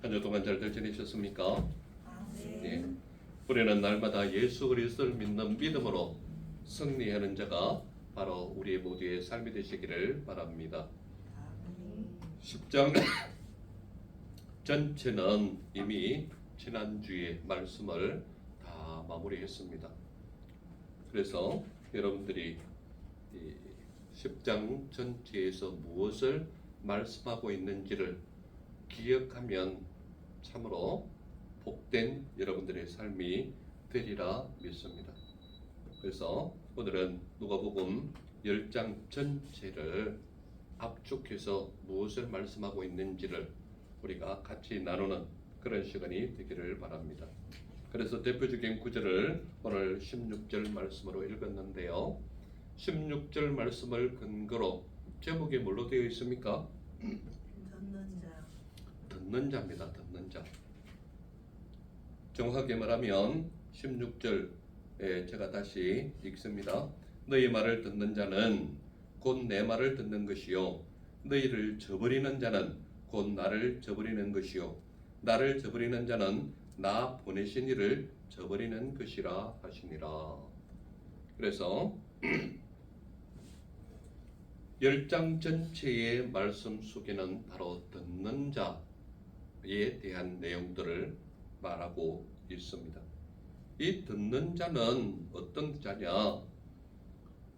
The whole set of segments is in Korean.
한 주 동안 잘들 지내셨습니까? 네. 예. 우리는 날마다 예수 그리스도를 믿는 믿음으로 승리하는 자가 바로 우리 모두의 삶이 되시기를 바랍니다. 10장 전체는 이미 지난주에 말씀을 다 마무리했습니다. 그래서 여러분들이 이 10장 전체에서 무엇을 말씀하고 있는지를 기억하면 참으로 복된 여러분들의 삶이 되리라 믿습니다. 그래서 오늘은 누가복음 10장 전체를 압축해서 무엇을 말씀하고 있는지를 우리가 같이 나누는 그런 시간이 되기를 바랍니다. 그래서 대표적인 구절을 오늘 16절 말씀으로 읽었는데요. 16절 말씀을 근거로 제목이 뭘로 되어 있습니까? 듣는 자. 듣는 자입니다. 듣는 자. 정확하게 말하면 16절에 제가 다시 읽습니다. 너희 말을 듣는 자는 곧 내 말을 듣는 것이요 너희를 저버리는 자는 곧 나를 저버리는 것이요 나를 저버리는 자는 나 보내신 이를 저버리는 것이라 하시니라. 그래서 10장 전체의 말씀 속에는 바로 듣는 자에 대한 내용들을 말하고 있습니다. 이 듣는 자는 어떤 자냐?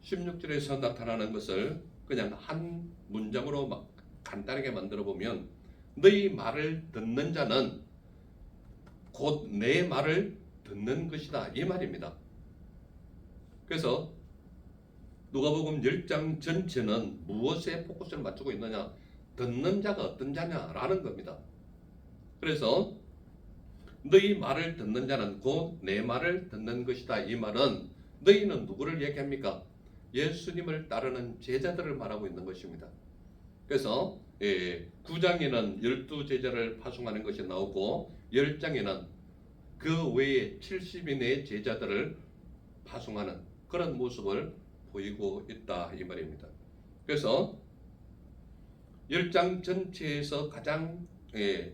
16절에서 나타나는 것을 그냥 한 문장으로 막 간단하게 만들어 보면 너희 말을 듣는 자는 곧 내 말을 듣는 것이다 이 말입니다. 그래서 누가복음 10장 전체는 무엇에 포커스를 맞추고 있느냐? 듣는 자가 어떤 자냐라는 겁니다. 그래서 너희 말을 듣는 자는 곧 내 말을 듣는 것이다. 이 말은 너희는 누구를 얘기합니까? 예수님을 따르는 제자들을 말하고 있는 것입니다. 그래서 9장에는 12제자를 파송하는 것이 나오고 10장에는 그 외에 70인의 제자들을 파송하는 그런 모습을 보이고 있다 이 말입니다. 그래서 10장 전체에서 가장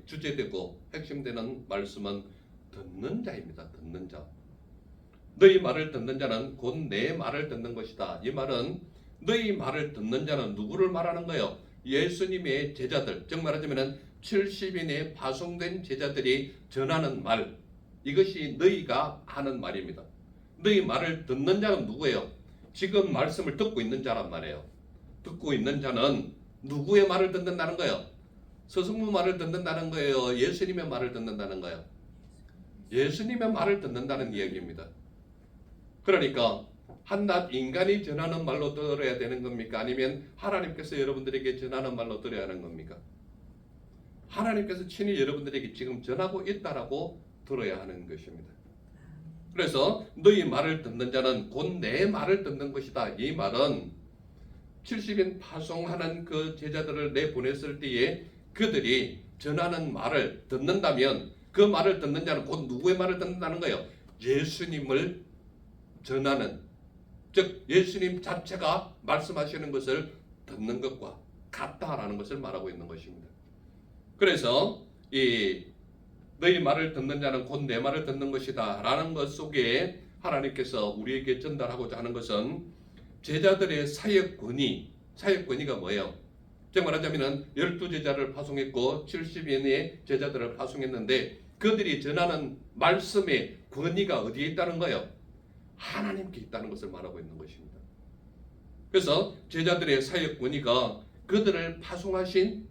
주제되고 핵심되는 말씀은 듣는 자입니다. 듣는 자. 너희 말을 듣는 자는 곧 내 말을 듣는 것이다. 이 말은 너희 말을 듣는 자는 누구를 말하는 거예요? 예수님의 제자들, 즉 말하자면 70인의 파송된 제자들이 전하는 말, 이것이 너희가 하는 말입니다. 너희 말을 듣는 자는 누구예요? 지금 말씀을 듣고 있는 자란 말이에요. 듣고 있는 자는 누구의 말을 듣는다는 거예요? 스승부 말을 듣는다는 거예요? 예수님의 말을 듣는다는 거예요? 예수님의 말을 듣는다는 이야기입니다. 그러니까 한낱 인간이 전하는 말로 들어야 되는 겁니까? 아니면 하나님께서 여러분들에게 전하는 말로 들어야 하는 겁니까? 하나님께서 친히 여러분들에게 지금 전하고 있다라고 들어야 하는 것입니다. 그래서 너희 말을 듣는 자는 곧 내 말을 듣는 것이다. 이 말은 70인 파송하는 그 제자들을 내보냈을 때에 그들이 전하는 말을 듣는다면 그 말을 듣는 자는 곧 누구의 말을 듣는다는 거예요? 예수님을 전하는, 즉 예수님 자체가 말씀하시는 것을 듣는 것과 같다라는 것을 말하고 있는 것입니다. 그래서 이 너희 말을 듣는 자는 곧 내 말을 듣는 것이다 라는 것 속에 하나님께서 우리에게 전달하고자 하는 것은 제자들의 사역권위가 뭐예요? 즉 말하자면 12제자를 파송했고 70인의 제자들을 파송했는데 그들이 전하는 말씀의 권위가 어디에 있다는 거예요? 하나님께 있다는 것을 말하고 있는 것입니다. 그래서 제자들의 사역권위가 그들을 파송하신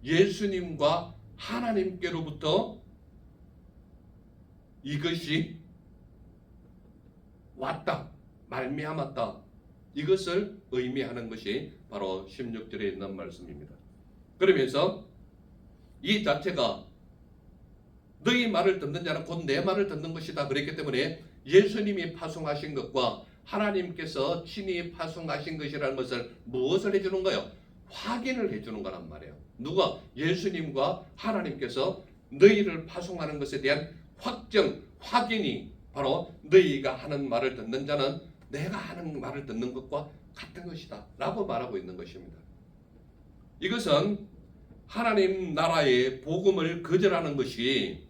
예수님과 하나님께로부터 이것이 왔다, 말미암았다, 이것을 의미하는 것이 바로 16절에 있는 말씀입니다. 그러면서 이 자체가 너희 말을 듣는 자는 곧 내 말을 듣는 것이다 그랬기 때문에 예수님이 파송하신 것과 하나님께서 친히 파송하신 것이라는 것을 무엇을 해주는 거예요? 확인을 해주는 거란 말이에요. 누가? 예수님과 하나님께서 너희를 파송하는 것에 대한 확인이 바로 너희가 하는 말을 듣는 자는 내가 하는 말을 듣는 것과 같은 것이다 라고 말하고 있는 것입니다. 이것은 하나님 나라의 복음을 거절하는 것이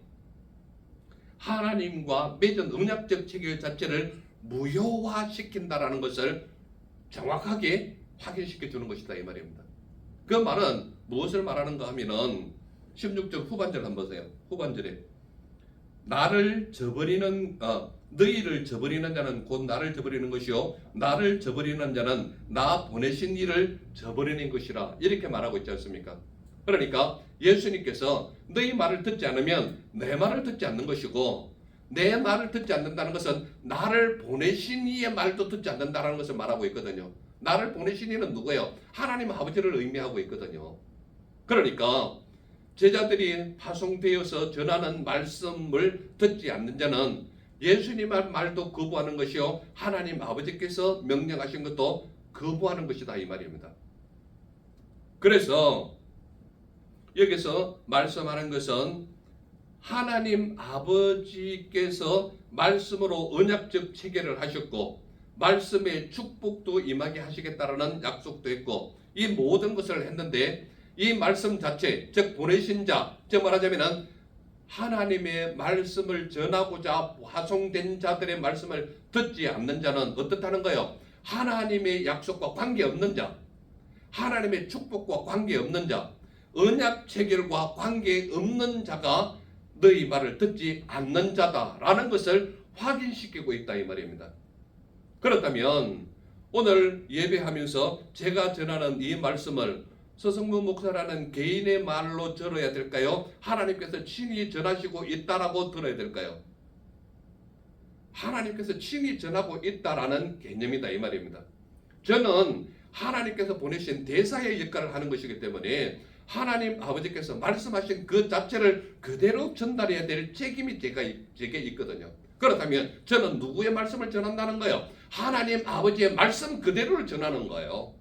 하나님과 맺은 언약적 체계 자체를 무효화시킨다라는 것을 정확하게 확인시켜 주는 것이다 이 말입니다. 그 말은 무엇을 말하는가 하면은 16절 후반절 한번 보세요. 후반절에 나를 저버리는 너희를 저버리는 자는 곧 나를 저버리는 것이요 나를 저버리는 자는 나 보내신 이를 저버리는 것이라 이렇게 말하고 있지 않습니까? 그러니까 예수님께서 너희 말을 듣지 않으면 내 말을 듣지 않는 것이고 내 말을 듣지 않는다는 것은 나를 보내신 이의 말도 듣지 않는다는 것을 말하고 있거든요. 나를 보내신 이는 누구예요? 하나님 아버지를 의미하고 있거든요. 그러니까 제자들이 파송되어서 전하는 말씀을 듣지 않는 자는 예수님의 말도 거부하는 것이요 하나님 아버지께서 명령하신 것도 거부하는 것이다 이 말입니다. 그래서 여기서 말씀하는 것은 하나님 아버지께서 말씀으로 언약적 체계를 하셨고 말씀의 축복도 임하게 하시겠다라는 약속도 했고 이 모든 것을 했는데 이 말씀 자체 즉 보내신 자 즉 말하자면 하나님의 말씀을 전하고자 파송된 자들의 말씀을 듣지 않는 자는 어떻다는 거예요? 하나님의 약속과 관계없는 자 하나님의 축복과 관계없는 자 언약 체결과 관계없는 자가 너희 말을 듣지 않는 자다라는 것을 확인시키고 있다 이 말입니다. 그렇다면 오늘 예배하면서 제가 전하는 이 말씀을 서성무 목사라는 개인의 말로 들어야 될까요? 하나님께서 친히 전하시고 있다라고 들어야 될까요? 하나님께서 친히 전하고 있다라는 개념이다 이 말입니다. 저는 하나님께서 보내신 대사의 역할을 하는 것이기 때문에 하나님 아버지께서 말씀하신 그 자체를 그대로 전달해야 될 책임이 제게 있거든요. 그렇다면 저는 누구의 말씀을 전한다는 거예요? 하나님 아버지의 말씀 그대로를 전하는 거예요.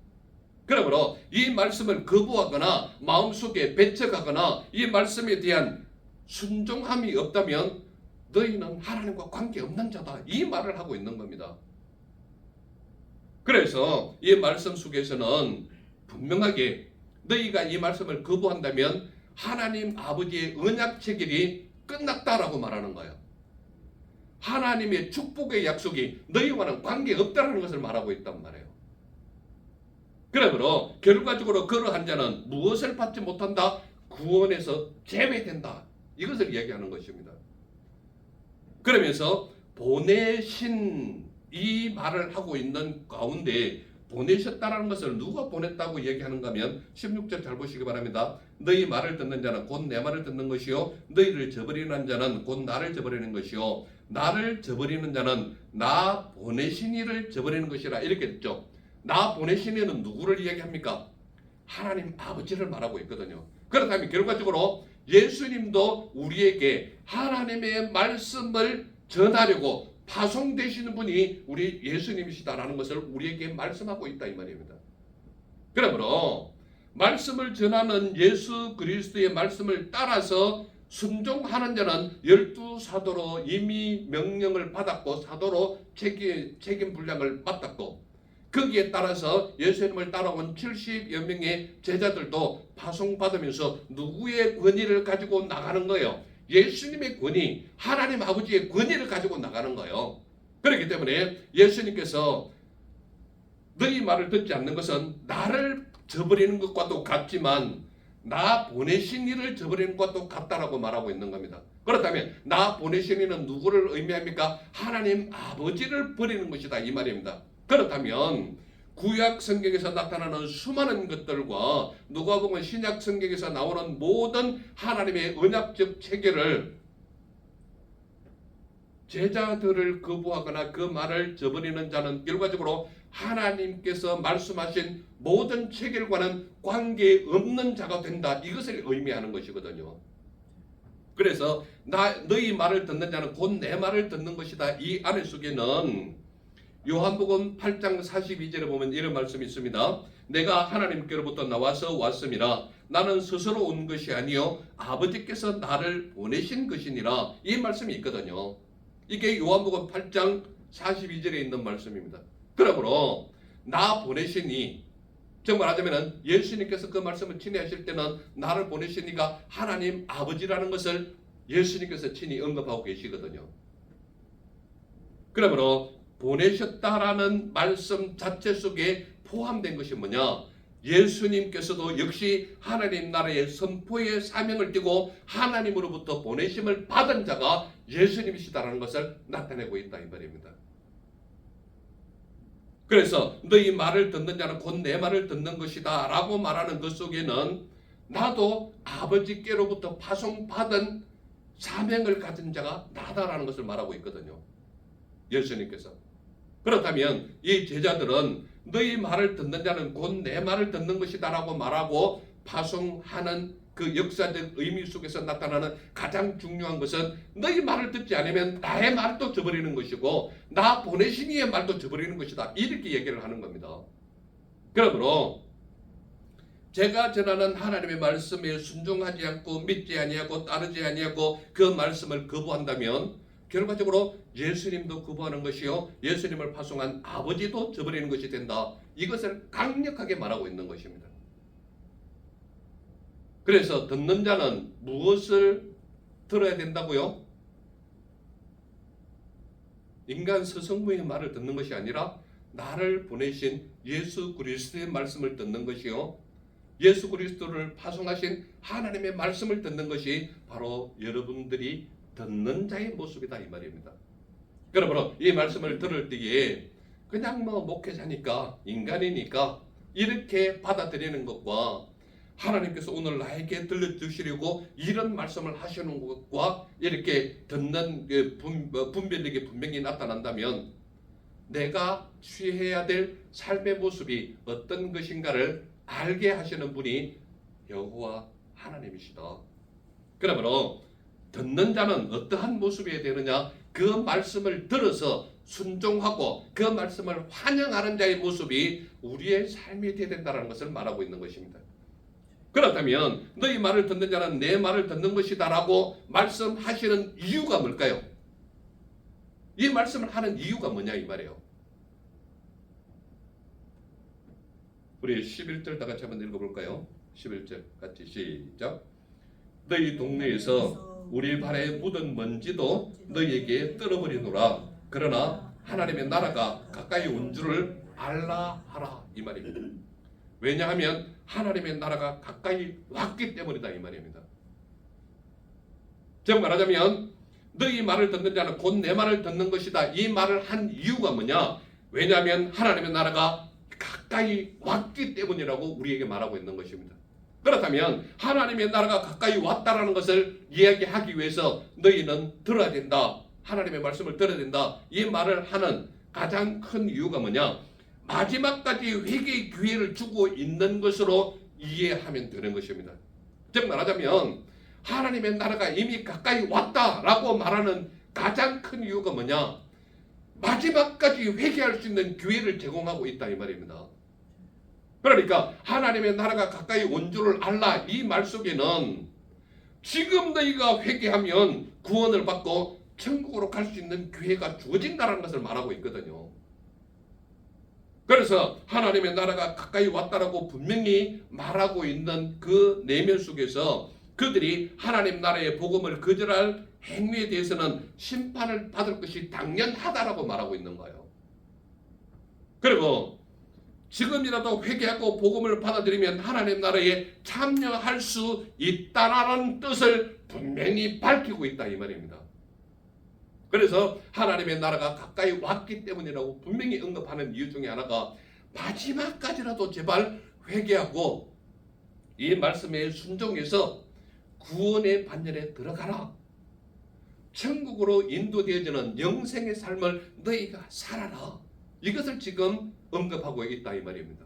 그러므로 이 말씀을 거부하거나 마음속에 배척하거나 이 말씀에 대한 순종함이 없다면 너희는 하나님과 관계없는 자다 이 말을 하고 있는 겁니다. 그래서 이 말씀 속에서는 분명하게 너희가 이 말씀을 거부한다면 하나님 아버지의 언약 체결이 끝났다라고 말하는 거예요. 하나님의 축복의 약속이 너희와는 관계없다는 것을 말하고 있단 말이에요. 그러므로 결과적으로 그러한 자는 무엇을 받지 못한다? 구원에서 제외된다. 이것을 이야기하는 것입니다. 그러면서 보내신 이 말을 하고 있는 가운데 보내셨다라는 것을 누가 보냈다고 얘기하는가 하면 16절 잘 보시기 바랍니다. 너희 말을 듣는 자는 곧 내 말을 듣는 것이요 너희를 저버리는 자는 곧 나를 저버리는 것이요 나를 저버리는 자는 나 보내신 이를 저버리는 것이라 이렇게 했죠. 나 보내신 이는 누구를 이야기합니까? 하나님 아버지를 말하고 있거든요. 그렇다면 결과적으로 예수님도 우리에게 하나님의 말씀을 전하려고 파송되시는 분이 우리 예수님이시다라는 것을 우리에게 말씀하고 있다 이 말입니다. 그러므로 말씀을 전하는 예수 그리스도의 말씀을 따라서 순종하는 자는 12사도로 이미 명령을 받았고 사도로 책임 분량을 맡았고 거기에 따라서 예수님을 따라온 70여 명의 제자들도 파송받으면서 누구의 권위를 가지고 나가는 거예요? 예수님의 권위, 하나님 아버지의 권위를 가지고 나가는 거예요. 그렇기 때문에 예수님께서 너희 말을 듣지 않는 것은 나를 저버리는 것과도 같지만 나 보내신 이를 저버리는 것도 같다라고 말하고 있는 겁니다. 그렇다면 나 보내신 이는 누구를 의미합니까? 하나님 아버지를 버리는 것이다 이 말입니다. 그렇다면 구약 성경에서 나타나는 수많은 것들과 누가복음 신약 성경에서 나오는 모든 하나님의 언약적 체계를 제자들을 거부하거나 그 말을 저버리는 자는 결과적으로 하나님께서 말씀하신 모든 체계과는 관계없는 자가 된다. 이것을 의미하는 것이거든요. 그래서 너희 말을 듣는 자는 곧 내 말을 듣는 것이다. 이 안에 속에는 요한복음 8장 42절에 보면 이런 말씀이 있습니다. 내가 하나님께로부터 나와서 왔음이라 나는 스스로 온 것이 아니요 아버지께서 나를 보내신 것이니라. 이 말씀이 있거든요. 이게 요한복음 8장 42절에 있는 말씀입니다. 그러므로 나 보내시니 정말 하자면 예수님께서 그 말씀을 친히 하실 때는 나를 보내신 이가 하나님 아버지라는 것을 예수님께서 친히 언급하고 계시거든요. 그러므로 보내셨다라는 말씀 자체 속에 포함된 것이 뭐냐? 예수님께서도 역시 하나님 나라의 선포의 사명을 띠고 하나님으로부터 보내심을 받은 자가 예수님이시다라는 것을 나타내고 있다 이 말입니다. 그래서 너희 말을 듣는 자는 곧 내 말을 듣는 것이다 라고 말하는 것 속에는 나도 아버지께로부터 파송받은 사명을 가진 자가 나다라는 것을 말하고 있거든요. 예수님께서. 그렇다면 이 제자들은 너희 말을 듣는 자는 곧 내 말을 듣는 것이다 라고 말하고 파송하는 그 역사적 의미 속에서 나타나는 가장 중요한 것은 너희 말을 듣지 않으면 나의 말도 저버리는 것이고 나 보내신 이의 말도 저버리는 것이다. 이렇게 얘기를 하는 겁니다. 그러므로 제가 전하는 하나님의 말씀에 순종하지 않고 믿지 아니하고 따르지 아니하고 그 말씀을 거부한다면 결과적으로 예수님도 거부하는 것이요 예수님을 파송한 아버지도 저버리는 것이 된다. 이것을 강력하게 말하고 있는 것입니다. 그래서 듣는 자는 무엇을 들어야 된다고요? 인간 스승무의 말을 듣는 것이 아니라 나를 보내신 예수 그리스도의 말씀을 듣는 것이요 예수 그리스도를 파송하신 하나님의 말씀을 듣는 것이 바로 여러분들이 듣는 자의 모습이다 이 말입니다. 그러므로 이 말씀을 들을 때에 그냥 목회자니까 인간이니까 이렇게 받아들이는 것과 하나님께서 오늘 나에게 들려주시려고 이런 말씀을 하시는 것과 이렇게 듣는 분별력이 분명히 나타난다면 내가 취해야 될 삶의 모습이 어떤 것인가를 알게 하시는 분이 여호와 하나님이시다. 그러므로 듣는 자는 어떠한 모습이 되느냐? 그 말씀을 들어서 순종하고 그 말씀을 환영하는 자의 모습이 우리의 삶이 되어야 된다는 것을 말하고 있는 것입니다. 그렇다면 너희 말을 듣는 자는 내 말을 듣는 것이다 라고 말씀하시는 이유가 뭘까요? 이 말씀을 하는 이유가 뭐냐 이 말이에요. 우리 11절 다 같이 한번 읽어볼까요? 11절 같이 시작. 너희 동네에서 우리 발에 묻은 먼지도 너희에게 떨어버리노라. 그러나 하나님의 나라가 가까이 온 줄을 알라 하라 이 말입니다. 왜냐하면 하나님의 나라가 가까이 왔기 때문이다 이 말입니다. 즉 말하자면 너희 말을 듣는 자는 곧 내 말을 듣는 것이다. 이 말을 한 이유가 뭐냐? 왜냐하면 하나님의 나라가 가까이 왔기 때문이라고 우리에게 말하고 있는 것입니다. 그렇다면 하나님의 나라가 가까이 왔다라는 것을 이야기하기 위해서 너희는 들어야 된다. 하나님의 말씀을 들어야 된다. 이 말을 하는 가장 큰 이유가 뭐냐? 마지막까지 회개의 기회를 주고 있는 것으로 이해하면 되는 것입니다. 즉 말하자면 하나님의 나라가 이미 가까이 왔다라고 말하는 가장 큰 이유가 뭐냐? 마지막까지 회개할 수 있는 기회를 제공하고 있다 이 말입니다. 그러니까 하나님의 나라가 가까이 온 줄을 알라 이 말 속에는 지금 너희가 회개하면 구원을 받고 천국으로 갈 수 있는 기회가 주어진다는 것을 말하고 있거든요. 그래서 하나님의 나라가 가까이 왔다라고 분명히 말하고 있는 그 내면 속에서 그들이 하나님 나라의 복음을 거절할 행위에 대해서는 심판을 받을 것이 당연하다라고 말하고 있는 거예요. 그리고 지금이라도 회개하고 복음을 받아들이면 하나님 나라에 참여할 수 있다라는 뜻을 분명히 밝히고 있다 이 말입니다. 그래서 하나님의 나라가 가까이 왔기 때문이라고 분명히 언급하는 이유 중에 하나가 마지막까지라도 제발 회개하고 이 말씀에 순종해서 구원의 반열에 들어가라. 천국으로 인도되어지는 영생의 삶을 너희가 살아라. 이것을 지금 언급하고 있다 이 말입니다.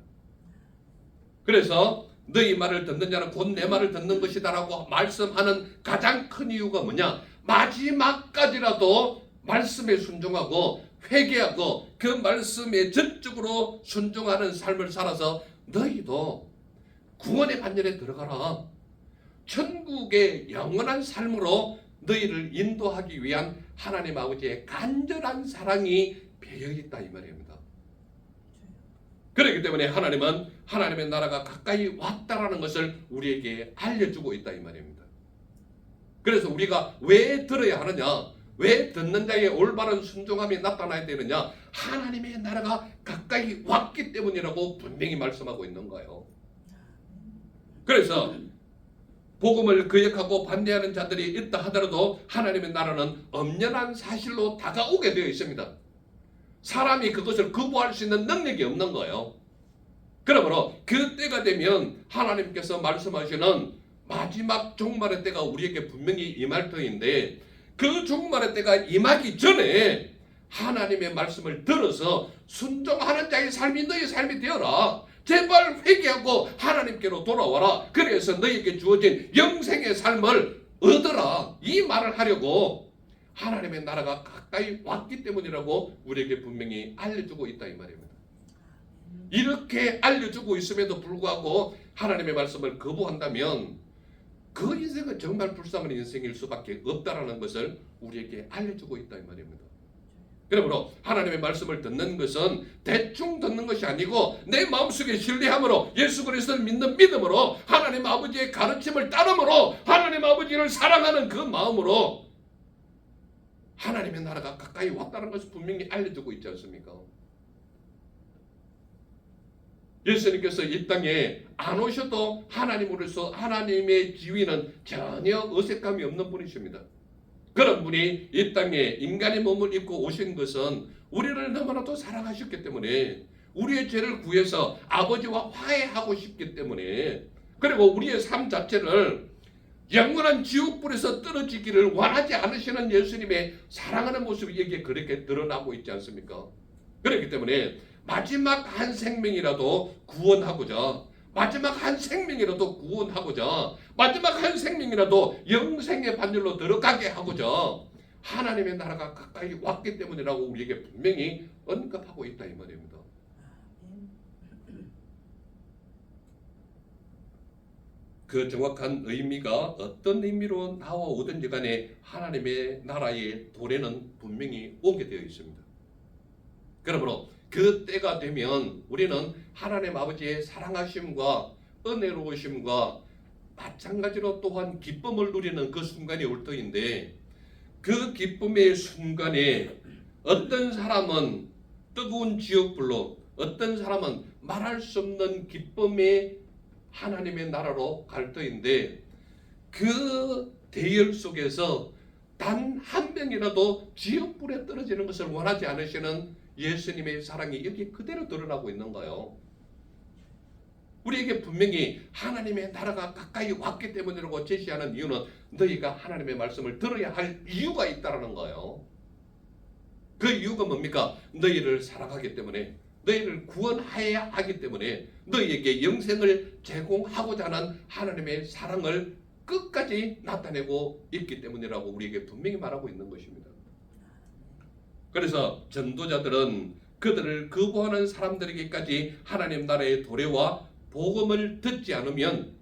그래서 너희 말을 듣는 자는 곧 내 말을 듣는 것이다 라고 말씀하는 가장 큰 이유가 뭐냐? 마지막까지라도 말씀에 순종하고 회개하고 그 말씀에 전적으로 순종하는 삶을 살아서 너희도 구원의 반열에 들어가라. 천국의 영원한 삶으로 너희를 인도하기 위한 하나님 아버지의 간절한 사랑이 배어있다 이 말입니다. 그렇기 때문에 하나님은 하나님의 나라가 가까이 왔다라는 것을 우리에게 알려주고 있다 이 말입니다. 그래서 우리가 왜 들어야 하느냐? 왜 듣는 자의 올바른 순종함이 나타나야 되느냐? 하나님의 나라가 가까이 왔기 때문이라고 분명히 말씀하고 있는 거예요. 그래서 복음을 거역하고 반대하는 자들이 있다 하더라도 하나님의 나라는 엄연한 사실로 다가오게 되어 있습니다. 사람이 그것을 거부할 수 있는 능력이 없는 거예요. 그러므로 그 때가 되면 하나님께서 말씀하시는 마지막 종말의 때가 우리에게 분명히 임할 터인데 그 종말의 때가 임하기 전에 하나님의 말씀을 들어서 순종하는 자의 삶이 너의 삶이 되어라. 제발 회개하고 하나님께로 돌아와라. 그래서 너에게 주어진 영생의 삶을 얻어라. 이 말을 하려고 하나님의 나라가 가까이 왔기 때문이라고 우리에게 분명히 알려주고 있다 이 말입니다. 이렇게 알려주고 있음에도 불구하고 하나님의 말씀을 거부한다면 그 인생은 정말 불쌍한 인생일 수밖에 없다라는 것을 우리에게 알려주고 있다 이 말입니다. 그러므로 하나님의 말씀을 듣는 것은 대충 듣는 것이 아니고 내 마음속에 신뢰함으로 예수 그리스도를 믿는 믿음으로 하나님 아버지의 가르침을 따름으로 하나님 아버지를 사랑하는 그 마음으로 하나님의 나라가 가까이 왔다는 것을 분명히 알려주고 있지 않습니까? 예수님께서 이 땅에 안 오셔도 하나님으로서 하나님의 지위는 전혀 어색함이 없는 분이십니다. 그런 분이 이 땅에 인간의 몸을 입고 오신 것은 우리를 너무나도 사랑하셨기 때문에 우리의 죄를 구해서 아버지와 화해하고 싶기 때문에 그리고 우리의 삶 자체를 영원한 지옥불에서 떨어지기를 원하지 않으시는 예수님의 사랑하는 모습이 여기에 그렇게 드러나고 있지 않습니까? 그렇기 때문에 마지막 한 생명이라도 구원하고자 마지막 한 생명이라도 구원하고자 마지막 한 생명이라도 영생의 반열로 들어가게 하고자 하나님의 나라가 가까이 왔기 때문이라고 우리에게 분명히 언급하고 있다 이 말입니다. 그 정확한 의미가 어떤 의미로 나와오든지 간에 하나님의 나라의 도래는 분명히 오게 되어 있습니다. 그러므로 그 때가 되면 우리는 하나님 아버지의 사랑하심과 은혜로우심과 마찬가지로 또한 기쁨을 누리는 그 순간이 올 터인데 그 기쁨의 순간에 어떤 사람은 뜨거운 지옥불로 어떤 사람은 말할 수 없는 기쁨의 하나님의 나라로 갈 터인데 그 대열 속에서 단 한 명이라도 지옥불에 떨어지는 것을 원하지 않으시는 예수님의 사랑이 여기 그대로 드러나고 있는 거예요. 우리에게 분명히 하나님의 나라가 가까이 왔기 때문이라고 제시하는 이유는 너희가 하나님의 말씀을 들어야 할 이유가 있다는 거예요. 그 이유가 뭡니까? 너희를 사랑하기 때문에 너희를 구원해야 하기 때문에 너희에게 영생을 제공하고자 하는 하나님의 사랑을 끝까지 나타내고 있기 때문이라고 우리에게 분명히 말하고 있는 것입니다. 그래서 전도자들은 그들을 거부하는 사람들에게까지 하나님 나라의 도래와 복음을 듣지 않으면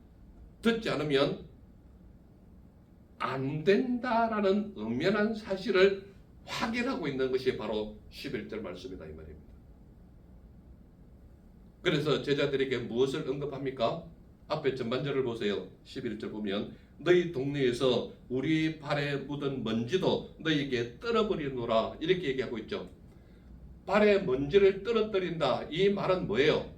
안 된다라는 엄연한 사실을 확인하고 있는 것이 바로 11절 말씀이다 이 말입니다. 그래서 제자들에게 무엇을 언급합니까? 앞에 전반절을 보세요. 11절 보면 너희 동네에서 우리 발에 묻은 먼지도 너희에게 떨어버리노라 이렇게 얘기하고 있죠. 발에 먼지를 떨어뜨린다. 이 말은 뭐예요?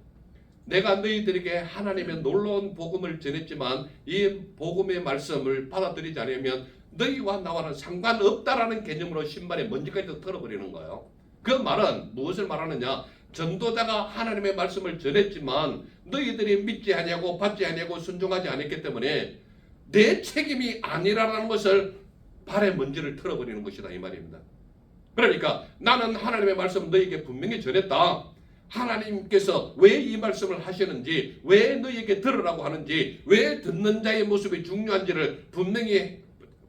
내가 너희들에게 하나님의 놀라운 복음을 전했지만 이 복음의 말씀을 받아들이지 않으면 너희와 나와는 상관없다라는 개념으로 신발에 먼지까지 털어버리는 거예요. 그 말은 무엇을 말하느냐? 전도자가 하나님의 말씀을 전했지만 너희들이 믿지 아니하고 받지 아니하고 순종하지 않았기 때문에 내 책임이 아니라는 것을 발에 먼지를 털어버리는 것이다 이 말입니다. 그러니까 나는 하나님의 말씀 너희에게 분명히 전했다. 하나님께서 왜 이 말씀을 하시는지, 왜 너희에게 들으라고 하는지, 왜 듣는 자의 모습이 중요한지를 분명히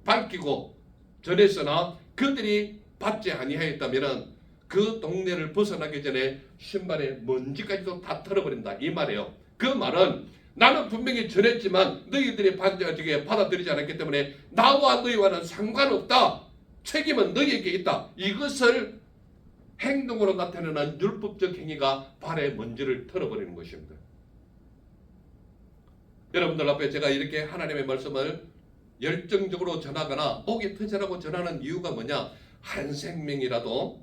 밝히고 전했으나 그들이 받지 아니하였다면 그 동네를 벗어나기 전에 신발에 먼지까지도 다 털어버린다 이 말이에요. 그 말은 나는 분명히 전했지만 너희들이 받아들이지 않았기 때문에 나와 너희와는 상관없다. 책임은 너희에게 있다. 이것을 행동으로 나타내는 율법적 행위가 발의 먼지를 털어버리는 것입니다. 여러분들 앞에 제가 이렇게 하나님의 말씀을 열정적으로 전하거나 목이 터지라고 전하는 이유가 뭐냐? 한 생명이라도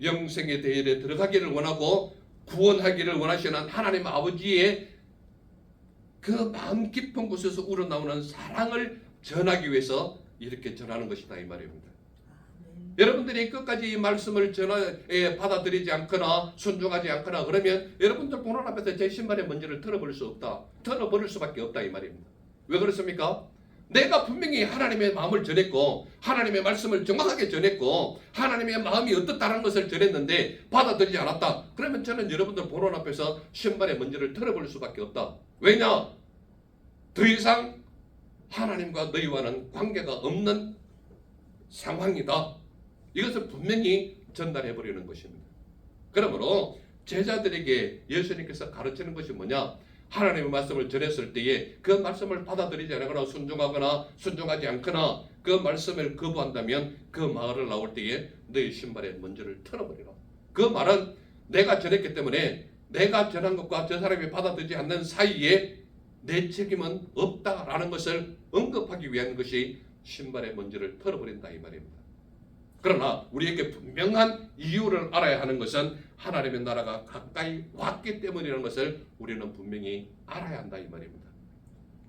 영생의 대열에 들어가기를 원하고 구원하기를 원하시는 하나님 아버지의 그 마음 깊은 곳에서 우러나오는 사랑을 전하기 위해서 이렇게 전하는 것이다 이 말입니다. 아멘. 여러분들이 끝까지 이 말씀을 받아들이지 않거나 순종하지 않거나 그러면 여러분들 보는 앞에서 제 신발의 먼지를 털어버릴 수 없다. 털어버릴 수밖에 없다 이 말입니다. 왜 그렇습니까? 내가 분명히 하나님의 마음을 전했고 하나님의 말씀을 정확하게 전했고 하나님의 마음이 어떻다는 것을 전했는데 받아들이지 않았다. 그러면 저는 여러분들 보는 앞에서 신발의 먼지를 털어버릴 수밖에 없다. 왜냐? 더 이상 하나님과 너희와는 관계가 없는 상황이다. 이것을 분명히 전달해버리는 것입니다. 그러므로 제자들에게 예수님께서 가르치는 것이 뭐냐? 하나님의 말씀을 전했을 때에 그 말씀을 받아들이지 않거나 순종하거나 순종하지 않거나 그 말씀을 거부한다면 그 마을을 나올 때에 너희 신발의 먼지를 털어버리라. 그 말은 내가 전했기 때문에 내가 전한 것과 저 사람이 받아들이지 않는 사이에 내 책임은 없다라는 것을 언급하기 위한 것이 신발의 먼지를 털어버린다 이 말입니다. 그러나 우리에게 분명한 이유를 알아야 하는 것은 하나님의 나라가 가까이 왔기 때문이라는 것을 우리는 분명히 알아야 한다 이 말입니다.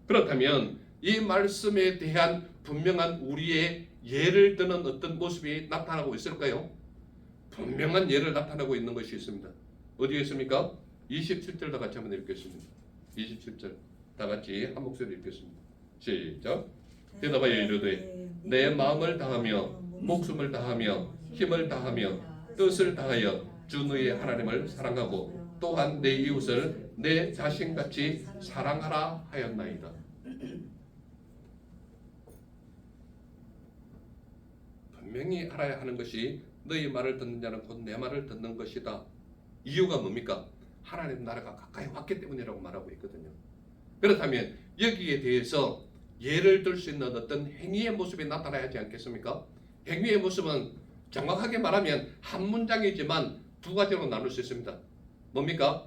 그렇다면 이 말씀에 대한 분명한 우리의 예를 드는 어떤 모습이 나타나고 있을까요? 분명한 예를 나타나고 있는 것이 있습니다. 어디에 있습니까? 27절 다 같이 한번 읽겠습니다. 27절 다 같이 한 목소리 읽겠습니다. 시작. 대답하여 이르되 내 마음을 다하며 목숨을 다하며 힘을 다하며 뜻을 다하여 주 너의 하나님을 사랑하고 또한 내 이웃을 내 자신같이 사랑하라 하였나이다. 분명히 알아야 하는 것이 너희 말을 듣는 자는 곧 내 말을 듣는 것이다. 이유가 뭡니까? 하나님 나라가 가까이 왔기 때문이라고 말하고 있거든요. 그렇다면 여기에 대해서 예를 들 수 있는 어떤 행위의 모습이 나타나야 하지 않겠습니까? 행위의 모습은 정확하게 말하면 한 문장이지만 두 가지로 나눌 수 있습니다. 뭡니까?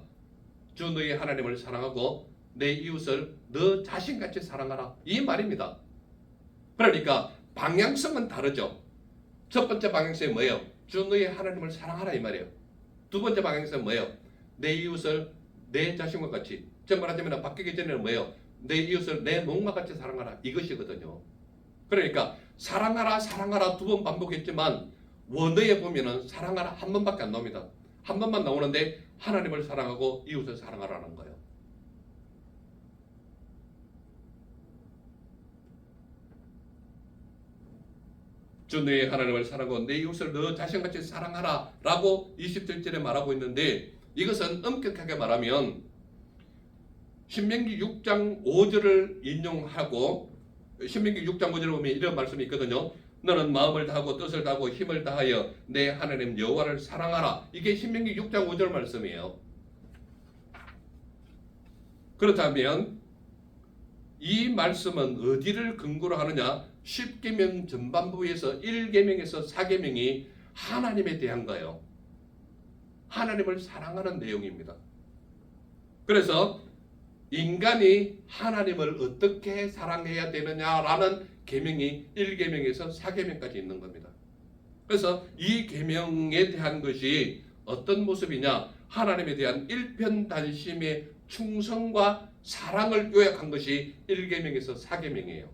주 너희 하나님을 사랑하고 내 이웃을 너 자신같이 사랑하라. 이 말입니다. 그러니까 방향성은 다르죠. 첫 번째 방향성이 뭐예요? 주 너희 하나님을 사랑하라 이 말이에요. 두 번째 방향성은 뭐예요? 내 이웃을 내 자신과 같이. 정말하자면 바뀌기 전에는 뭐예요? 내 이웃을 내 몸과 같이 사랑하라 이것이거든요. 그러니까 사랑하라 사랑하라 두 번 반복했지만 원어에 보면은 사랑하라 한 번밖에 안 나옵니다. 한 번만 나오는데 하나님을 사랑하고 이웃을 사랑하라는 거예요. 주 너의 하나님을 사랑하고 내 이웃을 너 자신같이 사랑하라 라고 27절에 말하고 있는데 이것은 엄격하게 말하면 신명기 6장 5절을 인용하고 신명기 6장 5절에 보면 이런 말씀이 있거든요. 너는 마음을 다하고 뜻을 다하고 힘을 다하여 내 하나님 여호와를 사랑하라. 이게 신명기 6장 5절 말씀이에요. 그렇다면 이 말씀은 어디를 근거로 하느냐? 10계명 전반부에서 1계명에서 4계명이 하나님에 대한 거예요. 하나님을 사랑하는 내용입니다. 그래서 인간이 하나님을 어떻게 사랑해야 되느냐라는 계명이 1계명에서 4계명까지 있는 겁니다. 그래서 이 계명에 대한 것이 어떤 모습이냐? 하나님에 대한 일편단심의 충성과 사랑을 요약한 것이 1계명에서 4계명이에요.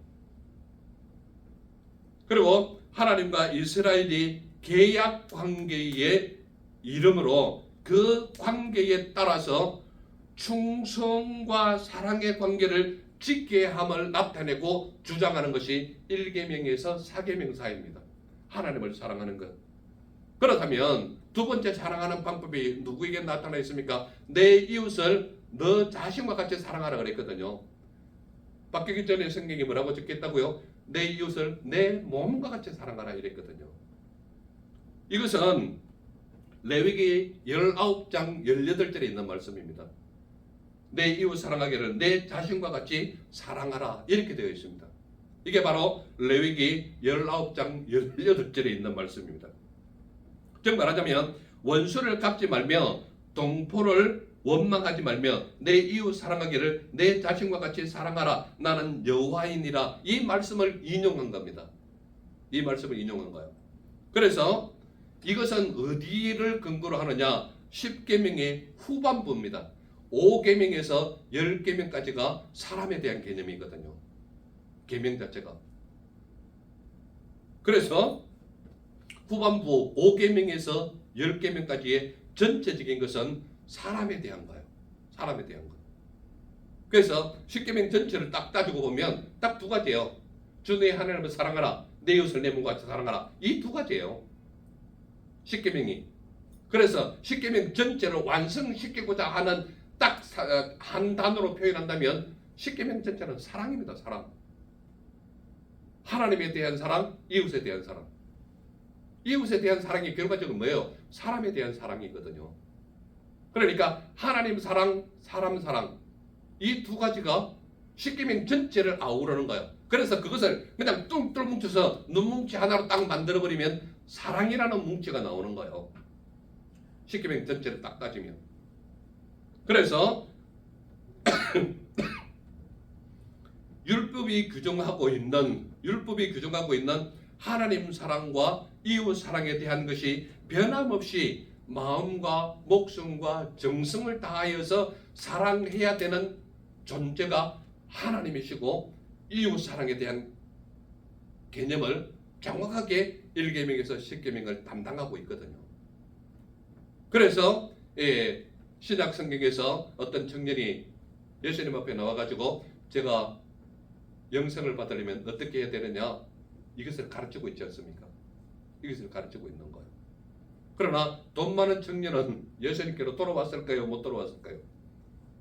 그리고 하나님과 이스라엘이 계약 관계의 이름으로 그 관계에 따라서 충성과 사랑의 관계를 짓게 함을 나타내고 주장하는 것이 1계명에서 4계명 사이입니다. 하나님을 사랑하는 것. 그렇다면 두 번째 사랑하는 방법이 누구에게 나타나 있습니까? 내 이웃을 너 자신과 같이 사랑하라 그랬거든요. 바뀌기 전에 성경이 뭐라고 적겠다고요? 내 이웃을 내 몸과 같이 사랑하라 이랬거든요. 이것은 레위기 19장 18절에 있는 말씀입니다. 내 이웃 사랑하기를 내 자신과 같이 사랑하라 이렇게 되어 있습니다. 이게 바로 레위기 19장 18절에 있는 말씀입니다. 즉 말하자면 원수를 갚지 말며 동포를 원망하지 말며 내 이웃 사랑하기를 내 자신과 같이 사랑하라. 나는 여호와이니라. 이 말씀을 인용한 겁니다. 이 말씀을 인용한 거예요. 그래서 이것은 어디를 근거로 하느냐? 10계명의 후반부입니다. 5계명에서 10계명까지가 사람에 대한 개념이거든요. 계명 자체가. 그래서 후반부 5계명에서 10계명까지의 전체적인 것은 사람에 대한 거예요. 사람에 대한 거. 그래서 10계명 전체를 딱 따지고 보면 딱 두 가지예요. 주 내 하나님을 사랑하라. 내 이웃을 내 몸과 같이 사랑하라. 이 두 가지예요. 10계명이. 그래서 10계명 전체를 완성시키고자 하는 딱 한 단어로 표현한다면 10계명 전체는 사랑입니다. 사랑. 하나님에 대한 사랑, 이웃에 대한 사랑. 이웃에 대한 사랑이 결과적으로 뭐예요? 사람에 대한 사랑이거든요. 그러니까 하나님 사랑, 사람 사랑 이 두 가지가 10계명 전체를 아우르는 거예요. 그래서 그것을 그냥 뚱뚱 뭉쳐서 눈뭉치 하나로 딱 만들어버리면 사랑이라는 뭉치가 나오는 거예요. 10계명 전체를 딱 따지면. 그래서 율법이 규정하고 있는 하나님 사랑과 이웃 사랑에 대한 것이 변함없이 마음과 목숨과 정성을 다하여서 사랑해야 되는 존재가 하나님이시고 이웃 사랑에 대한 개념을 정확하게 1계명에서 10계명을 담당하고 있거든요. 그래서 신약 성경에서 어떤 청년이 예수님 앞에 나와가지고 제가 영생을 받으려면 어떻게 해야 되느냐 이것을 가르치고 있지 않습니까? 이것을 가르치고 있는 거예요. 그러나 돈 많은 청년은 예수님께로 돌아왔을까요? 못 돌아왔을까요?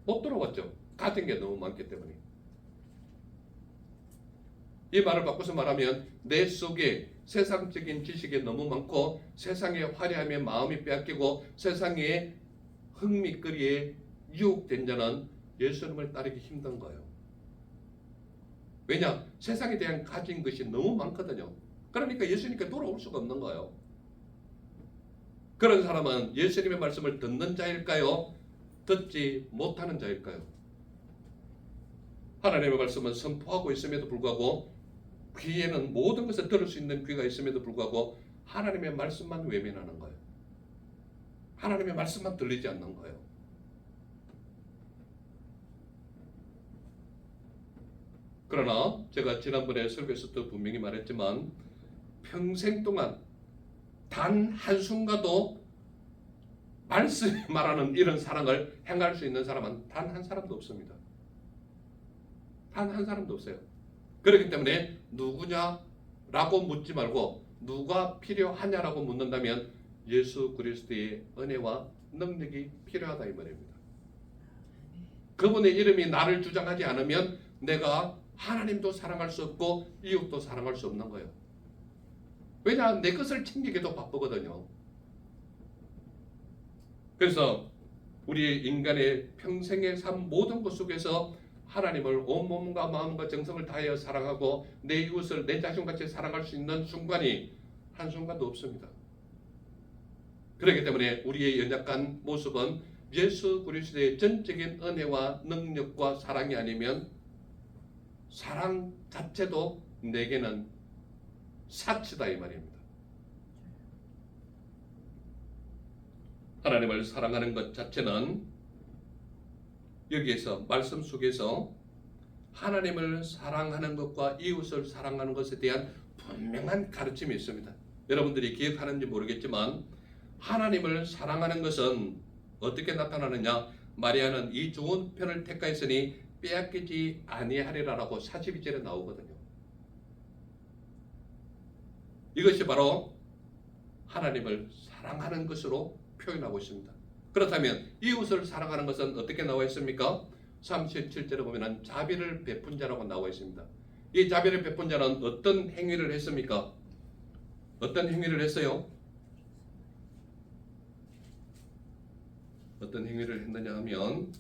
못 돌아왔죠. 가진 게 너무 많기 때문에. 이 말을 바꿔서 말하면 내 속에 세상적인 지식이 너무 많고 세상의 화려함에 마음이 빼앗기고 세상의 흥미거리에 유혹된 자는 예수님을 따르기 힘든 거예요. 왜냐? 세상에 대한 가진 것이 너무 많거든요. 그러니까 예수님께 돌아올 수가 없는 거예요. 그런 사람은 예수님의 말씀을 듣는 자일까요? 듣지 못하는 자일까요? 하나님의 말씀은 선포하고 있음에도 불구하고 귀에는 모든 것을 들을 수 있는 귀가 있음에도 불구하고 하나님의 말씀만 외면하는 거예요. 하나님의 말씀만 들리지 않는 거예요. 그러나 제가 지난번에 설교에서도 분명히 말했지만 평생 동안 단 한순간도 말씀이 말하는 이런 사랑을 행할 수 있는 사람은 단 한 사람도 없습니다. 단 한 사람도 없어요. 그렇기 때문에 누구냐라고 묻지 말고 누가 필요하냐라고 묻는다면 예수 그리스도의 은혜와 능력이 필요하다 이 말입니다. 그분의 이름이 나를 주장하지 않으면 내가 하나님도 사랑할 수 없고 이웃도 사랑할 수 없는 거예요. 왜냐? 내 것을 챙기기도 바쁘거든요. 그래서 우리 인간의 평생의 삶 모든 것 속에서 하나님을 온몸과 마음과 정성을 다하여 사랑하고 내 이웃을 내 자신같이 사랑할 수 있는 순간이 한순간도 없습니다. 그렇기 때문에 우리의 연약한 모습은 예수 그리스도의 전적인 은혜와 능력과 사랑이 아니면 사랑 자체도 내게는 사치다 이 말입니다. 하나님을 사랑하는 것 자체는 여기에서 말씀 속에서 하나님을 사랑하는 것과 이웃을 사랑하는 것에 대한 분명한 가르침이 있습니다. 여러분들이 기억하는지 모르겠지만 하나님을 사랑하는 것은 어떻게 나타나느냐? 마리아는 이 좋은 편을 택하였으니 빼앗기지 아니하리라라고 42절에 나오거든요. 이것이 바로 하나님을 사랑하는 것으로 표현하고 있습니다. 그렇다면 이웃을 사랑하는 것은 어떻게 나와 있습니까? 37절에 보면 자비를 베푼 자라고 나와 있습니다. 이 자비를 베푼 자는 어떤 행위를 했습니까? 어떤 행위를 했어요? 어떤 행위를 했느냐 하면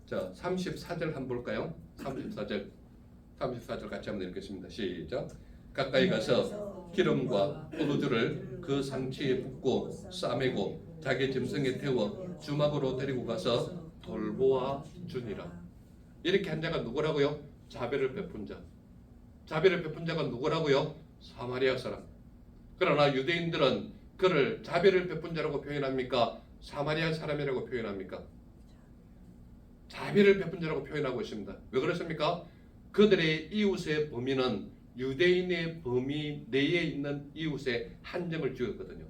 자 34절 한번 볼까요? 34절 같이 한번 읽겠습니다. 시작. 가까이 가서 기름과 포도주를 그 상치에 붓고 싸매고 자기 짐승에 태워 주막으로 데리고 가서 돌보아 주니라. 이렇게 한 자가 누구라고요? 자비를 베푼 자. 자비를 베푼 자가 누구라고요? 사마리아 사람. 그러나 유대인들은 그를 자비를 베푼 자라고 표현합니까? 사마리아 사람이라고 표현합니까? 자비를 베푼 자라고 표현하고 있습니다. 왜 그렇습니까? 그들의 이웃의 범위는 유대인의 범위 내에 있는 이웃에 한정을 지었거든요.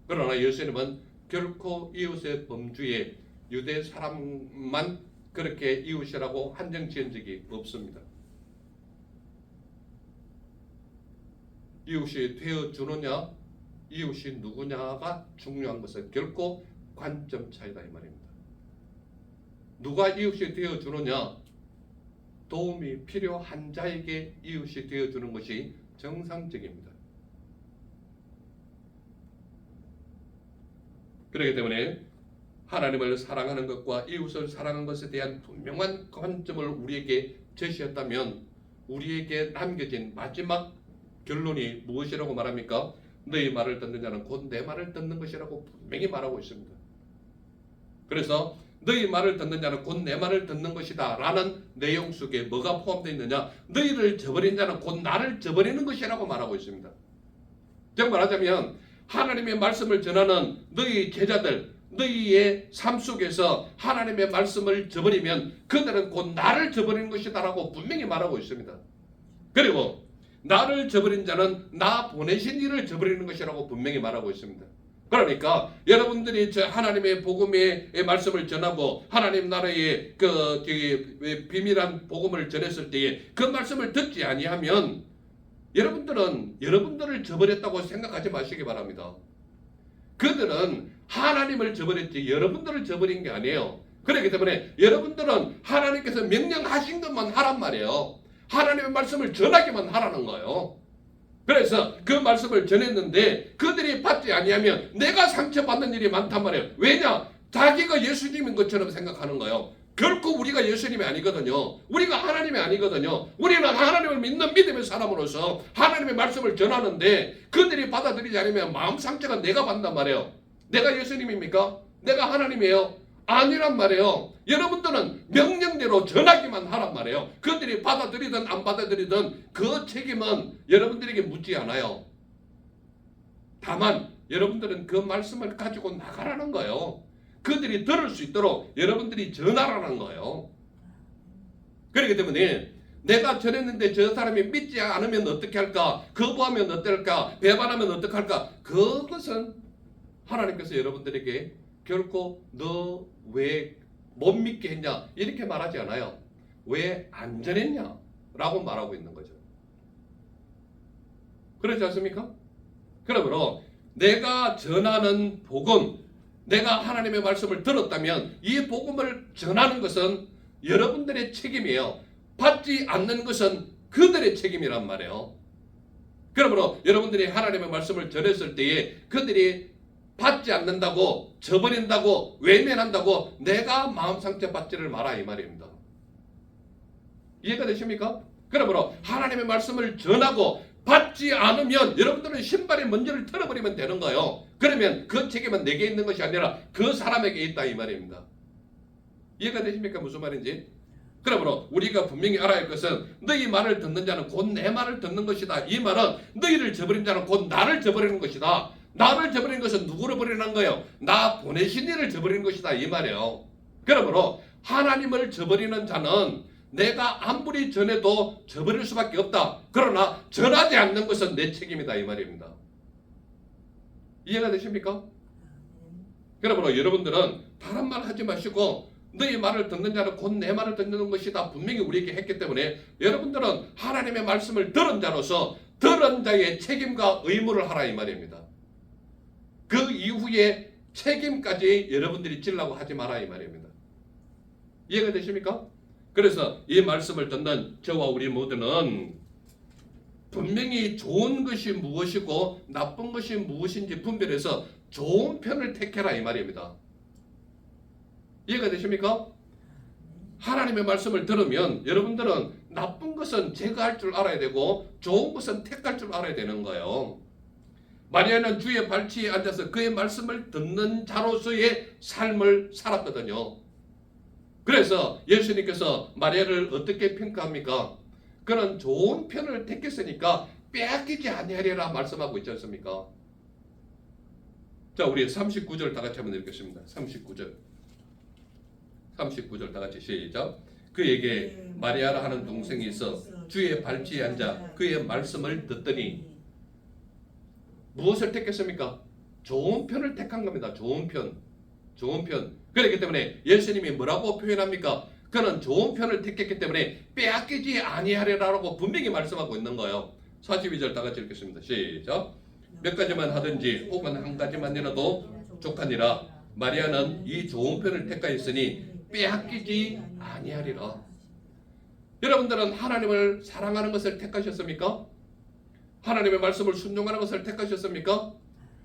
그러나 예수님은 결코 이웃의 범주에 유대 사람만 그렇게 이웃이라고 한정 지은 적이 없습니다. 이웃이 되어주느냐 이웃이 누구냐가 중요한 것은 결코 관점 차이다 이 말입니다. 누가 이웃이 되어주느냐, 도움이 필요한 자에게 이웃이 되어주는 것이 정상적입니다. 그렇기 때문에 하나님을 사랑하는 것과 이웃을 사랑하는 것에 대한 분명한 관점을 우리에게 제시했다면 우리에게 남겨진 마지막 결론이 무엇이라고 말합니까? 너희 말을 듣는 자는 곧 내 말을 듣는 것이라고 분명히 말하고 있습니다. 그래서 너희 말을 듣는 자는 곧 내 말을 듣는 것이다 라는 내용 속에 뭐가 포함되어 있느냐? 너희를 저버린 자는 곧 나를 저버리는 것이라고 말하고 있습니다. 즉 말하자면 하나님의 말씀을 전하는 너희 제자들, 너희의 삶 속에서 하나님의 말씀을 저버리면 그들은 곧 나를 저버리는 것이다 라고 분명히 말하고 있습니다. 그리고 나를 저버린 자는 나 보내신 이를 저버리는 것이라고 분명히 말하고 있습니다. 그러니까 여러분들이 하나님의 복음의 말씀을 전하고 하나님 나라의 그 비밀한 복음을 전했을 때에 그 말씀을 듣지 아니하면 여러분들은 여러분들을 저버렸다고 생각하지 마시기 바랍니다. 그들은 하나님을 저버렸지 여러분들을 저버린 게 아니에요. 그렇기 때문에 여러분들은 하나님께서 명령하신 것만 하란 말이에요. 하나님의 말씀을 전하기만 하라는 거예요. 그래서 그 말씀을 전했는데 그들이 받지 아니하면 내가 상처받는 일이 많단 말이에요. 왜냐? 자기가 예수님인 것처럼 생각하는 거예요. 결코 우리가 예수님이 아니거든요. 우리가 하나님이 아니거든요. 우리는 하나님을 믿는 믿음의 사람으로서 하나님의 말씀을 전하는데 그들이 받아들이지 않으면 마음 상처가 내가 받는단 말이에요. 내가 예수님입니까? 내가 하나님이에요? 아니란 말이에요. 여러분들은 명령대로 전하기만 하란 말이에요. 그들이 받아들이든 안 받아들이든 그 책임은 여러분들에게 묻지 않아요. 다만 여러분들은 그 말씀을 가지고 나가라는 거예요. 그들이 들을 수 있도록 여러분들이 전하라는 거예요. 그렇기 때문에 내가 전했는데 저 사람이 믿지 않으면 어떻게 할까? 거부하면 어떨까? 배반하면 어떻게 할까? 그것은 하나님께서 여러분들에게 결코 너 왜 못 믿게 했냐 이렇게 말하지 않아요. 왜 안 전했냐 라고 말하고 있는 거죠. 그렇지 않습니까? 그러므로 내가 전하는 복음, 내가 하나님의 말씀을 들었다면 이 복음을 전하는 것은 여러분들의 책임이에요. 받지 않는 것은 그들의 책임이란 말이에요. 그러므로 여러분들이 하나님의 말씀을 전했을 때에 그들이 받지 않는다고, 저버린다고, 외면한다고 내가 마음 상처 받지를 마라 이 말입니다. 이해가 되십니까? 그러므로 하나님의 말씀을 전하고 받지 않으면 여러분들은 신발의 먼지를 털어버리면 되는 거예요. 그러면 그 책임은 내게 있는 것이 아니라 그 사람에게 있다 이 말입니다. 이해가 되십니까? 무슨 말인지? 그러므로 우리가 분명히 알아야 할 것은 너희 말을 듣는 자는 곧 내 말을 듣는 것이다. 이 말은 너희를 저버린 자는 곧 나를 저버리는 것이다. 나를 저버리는 것은 누구를 버리는 거예요? 나 보내신 이를 저버리는 것이다 이 말이에요. 그러므로 하나님을 저버리는 자는 내가 아무리 전해도 저버릴 수밖에 없다. 그러나 전하지 않는 것은 내 책임이다 이 말입니다. 이해가 되십니까? 그러므로 여러분들은 다른 말 하지 마시고 너희 말을 듣는 자는 곧 내 말을 듣는 것이다 분명히 우리에게 했기 때문에 여러분들은 하나님의 말씀을 들은 자로서 들은 자의 책임과 의무를 하라 이 말입니다. 그 이후에 책임까지 여러분들이 지려고 하지 마라 이 말입니다. 이해가 되십니까? 그래서 이 말씀을 듣는 저와 우리 모두는 분명히 좋은 것이 무엇이고 나쁜 것이 무엇인지 분별해서 좋은 편을 택해라 이 말입니다. 이해가 되십니까? 하나님의 말씀을 들으면 여러분들은 나쁜 것은 제거할 줄 알아야 되고 좋은 것은 택할 줄 알아야 되는 거예요. 마리아는 주의 발치에 앉아서 그의 말씀을 듣는 자로서의 삶을 살았거든요. 그래서 예수님께서 마리아를 어떻게 평가합니까? 그는 좋은 편을 택했으니까 빼앗기지 아니하리라 말씀하고 있지 않습니까? 자, 우리 39절 다 같이 한번 읽겠습니다. 39절 다 같이 시작. 그에게 마리아라 하는 동생이 있어 주의 발치에 앉아 그의 말씀을 듣더니 무엇을 택했습니까? 좋은 편을 택한 겁니다. 좋은 편. 그렇기 때문에 예수님이 뭐라고 표현합니까? 그는 좋은 편을 택했기 때문에 빼앗기지 아니하리라고 분명히 말씀하고 있는 거예요. 42절 다 같이 읽겠습니다. 시작. 몇 가지만 하든지 혹은 한 가지만이라도 족하니라. 마리아는 이 좋은 편을 택하였으니 빼앗기지 아니하리라. 여러분들은 하나님을 사랑하는 것을 택하셨습니까? 하나님의 말씀을 순종하는 것을 택하셨습니까?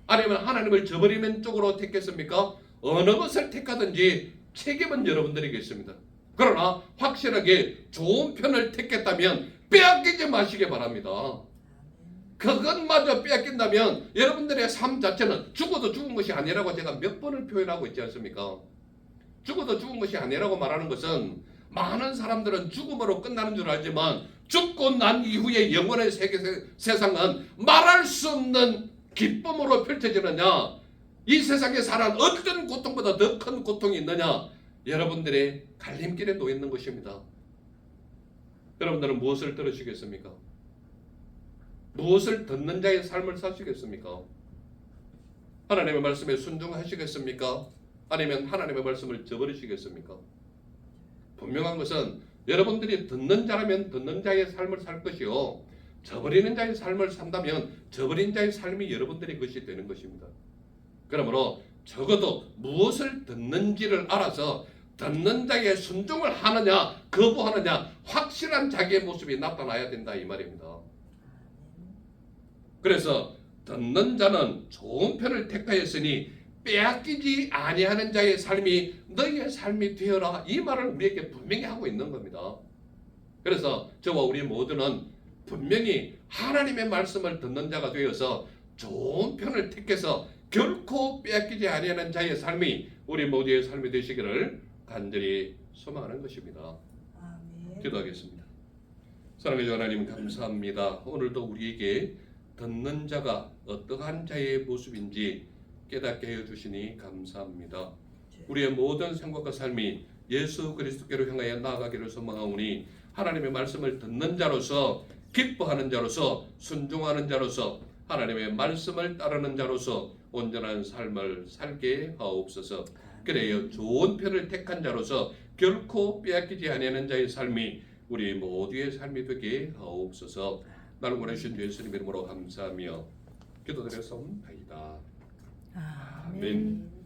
아니면 하나님을 저버리는 쪽으로 택했습니까? 어느 것을 택하든지 책임은 여러분들에게 있습니다. 그러나 확실하게 좋은 편을 택했다면 빼앗기지 마시기 바랍니다. 그것마저 빼앗긴다면 여러분들의 삶 자체는 죽어도 죽은 것이 아니라고 제가 몇 번을 표현하고 있지 않습니까? 죽어도 죽은 것이 아니라고 말하는 것은 많은 사람들은 죽음으로 끝나는 줄 알지만 죽고 난 이후의 영원의 세상은 말할 수 없는 기쁨으로 펼쳐지느냐, 이 세상에 사는 어떤 고통보다 더 큰 고통이 있느냐, 여러분들의 갈림길에 놓여 있는 것입니다. 여러분들은 무엇을 들으시겠습니까? 무엇을 듣는 자의 삶을 사시겠습니까? 하나님의 말씀에 순종하시겠습니까? 아니면 하나님의 말씀을 저버리시겠습니까? 분명한 것은 여러분들이 듣는 자라면 듣는 자의 삶을 살 것이요, 저버리는 자의 삶을 산다면 저버린 자의 삶이 여러분들의 것이 되는 것입니다. 그러므로 적어도 무엇을 듣는지를 알아서 듣는 자의 순종을 하느냐 거부하느냐 확실한 자기의 모습이 나타나야 된다 이 말입니다. 그래서 듣는 자는 좋은 편을 택하였으니 빼앗기지 아니하는 자의 삶이 너희의 삶이 되어라, 이 말을 우리에게 분명히 하고 있는 겁니다. 그래서 저와 우리 모두는 분명히 하나님의 말씀을 듣는 자가 되어서 좋은 편을 택해서 결코 빼앗기지 아니하는 자의 삶이 우리 모두의 삶이 되시기를 간절히 소망하는 것입니다. 아멘. 기도하겠습니다. 사랑의 주 하나님 감사합니다. 오늘도 우리에게 듣는 자가 어떠한 자의 모습인지 깨닫게 해주시니 감사합니다. 우리의 모든 생각과 삶이 예수 그리스도께로 향하여 나아가기를 소망하오니 하나님의 말씀을 듣는 자로서, 기뻐하는 자로서, 순종하는 자로서, 하나님의 말씀을 따르는 자로서 온전한 삶을 살게 하옵소서. 그래요, 좋은 편을 택한 자로서 결코 빼앗기지 아니하는 자의 삶이 우리 모두의 삶이 되게 하옵소서. 나를 원하신 예수님 이름으로 감사하며 기도드렸사옵나이다. 아멘.